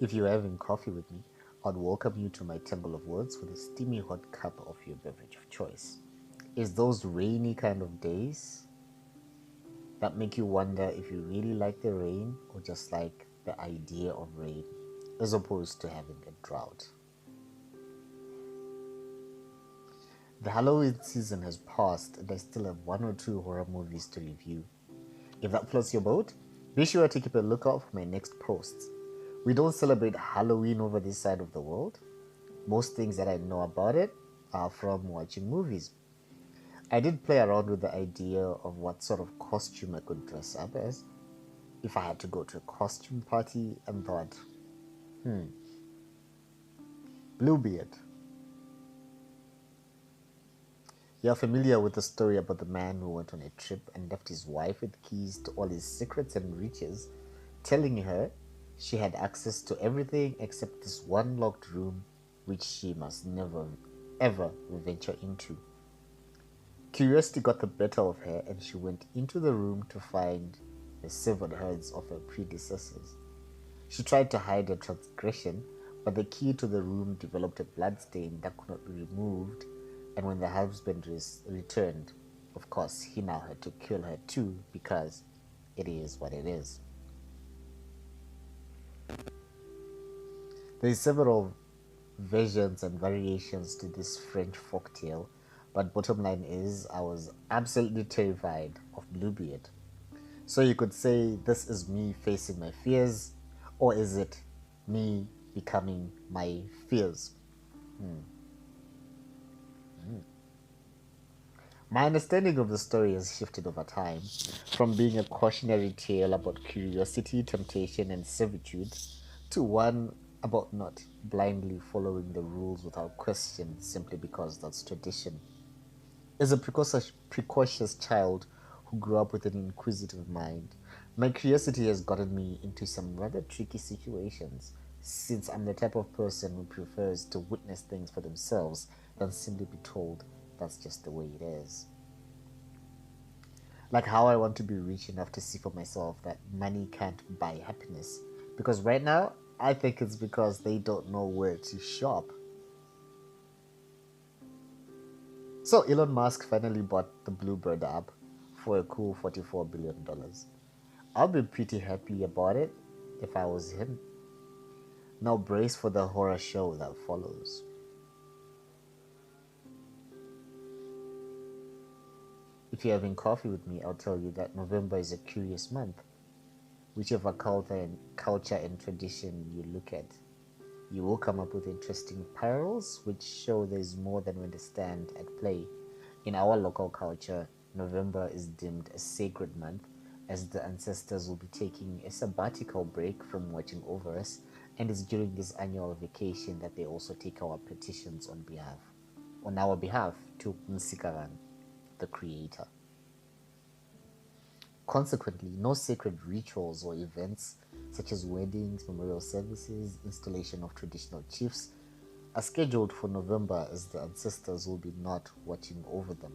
If you're having coffee with me, I'd welcome you to my temple of words with a steamy hot cup of your beverage of choice. It's those rainy kind of days that make you wonder if you really like the rain or just like the idea of rain as opposed to having a drought. The Halloween season has passed and I still have one or two horror movies to review. If that floats your boat, be sure to keep a lookout for my next posts. We don't celebrate Halloween over this side of the world. Most things that I know about it are from watching movies. I did play around with the idea of what sort of costume I could dress up as if I had to go to a costume party and thought, Bluebeard. You're familiar with the story about the man who went on a trip and left his wife with keys to all his secrets and riches, telling her she had access to everything except this one locked room which she must never ever venture into. Curiosity got the better of her and she went into the room to find the severed heads of her predecessors. She tried to hide her transgression, but the key to the room developed a bloodstain that could not be removed, and when the husband returned, of course, he now had to kill her too because it is what it is. There are several versions and variations to this French folktale, but bottom line is I was absolutely terrified of Bluebeard. So you could say this is me facing my fears, or is it me becoming my fears? My understanding of the story has shifted over time, from being a cautionary tale about curiosity, temptation, and servitude, to one about not blindly following the rules without question simply because that's tradition. As a precocious child who grew up with an inquisitive mind, my curiosity has gotten me into some rather tricky situations, since I'm the type of person who prefers to witness things for themselves than simply be told that's just the way it is. Like how I want to be rich enough to see for myself that money can't buy happiness. Because right now, I think it's because they don't know where to shop. So Elon Musk finally bought the Bluebird app for a cool $44 billion. I'll be pretty happy about it if I was him. Now brace for the horror show that follows. If you're having coffee with me, I'll tell you that November is a curious month. Whichever culture and tradition you look at, you will come up with interesting parallels which show there's more than we understand at play. In our local culture, November is deemed a sacred month as the ancestors will be taking a sabbatical break from watching over us, and it's during this annual vacation that they also take our petitions on our behalf to Nsikaran, the creator. Consequently, no sacred rituals or events such as weddings, memorial services, installation of traditional chiefs are scheduled for November as the ancestors will be not watching over them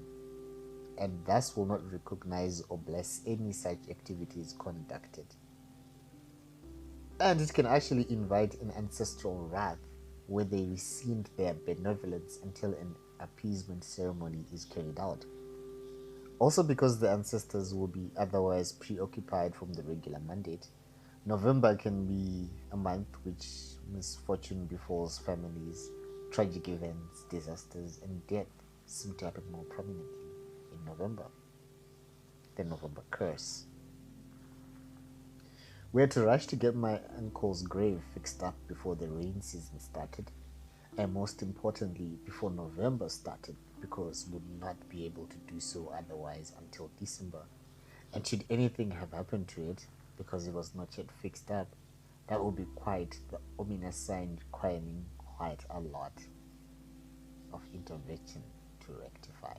and thus will not recognize or bless any such activities conducted. And it can actually invite an ancestral wrath where they rescind their benevolence until an appeasement ceremony is carried out. Also, because the ancestors will be otherwise preoccupied from the regular mandate, November can be a month which misfortune befalls families, tragic events, disasters, and death seem to happen more prominently in November. The November curse. We had to rush to get my uncle's grave fixed up before the rain season started, and most importantly, before November started, because we would not be able to do so otherwise until December. And should anything have happened to it, because it was not yet fixed up, that would be quite the ominous sign requiring quite a lot of intervention to rectify.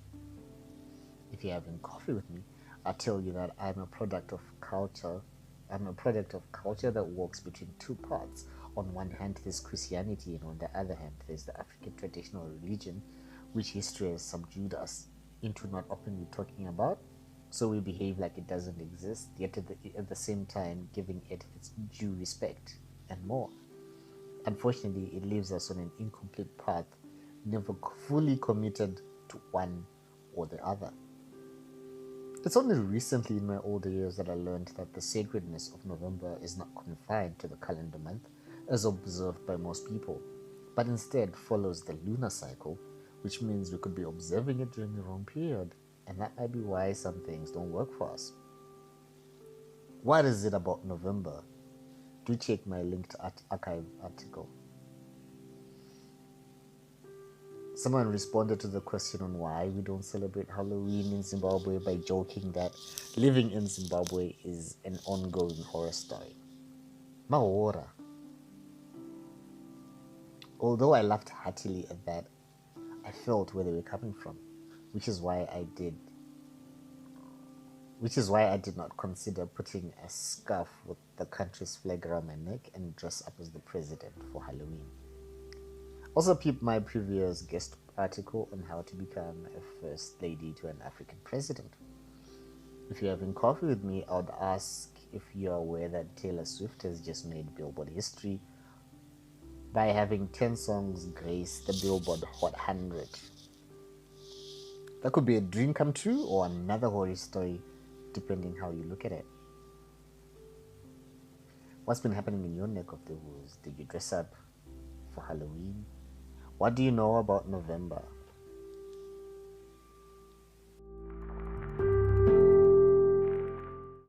If you're having coffee with me, I'll tell you that I'm a product of culture. I'm a product of culture that works between two parts. On one hand, there's Christianity, and on the other hand, there's the African traditional religion, which history has subdued us into not openly talking about. So we behave like it doesn't exist, yet at the same time giving it its due respect and more. Unfortunately, it leaves us on an incomplete path, never fully committed to one or the other. It's only recently in my older years that I learned that the sacredness of November is not confined to the calendar month as observed by most people, but instead follows the lunar cycle, which means we could be observing it during the wrong period, and that might be why some things don't work for us. What is it about November? Do check my linked archive article. Someone responded to the question on why we don't celebrate Halloween in Zimbabwe by joking that living in Zimbabwe is an ongoing horror story. Mahora. Although I laughed heartily at that, I felt where they were coming from, which is why I did not consider putting a scarf with the country's flag around my neck and dress up as the president for Halloween. Also peep my previous guest article on how to become a first lady to an African president. If you're having coffee with me, I would ask if you're aware that Taylor Swift has just made Billboard history by having 10 songs grace the Billboard Hot 100. That could be a dream come true or another horror story, depending how you look at it. What's been happening in your neck of the woods? Did you dress up for Halloween? What do you know about November?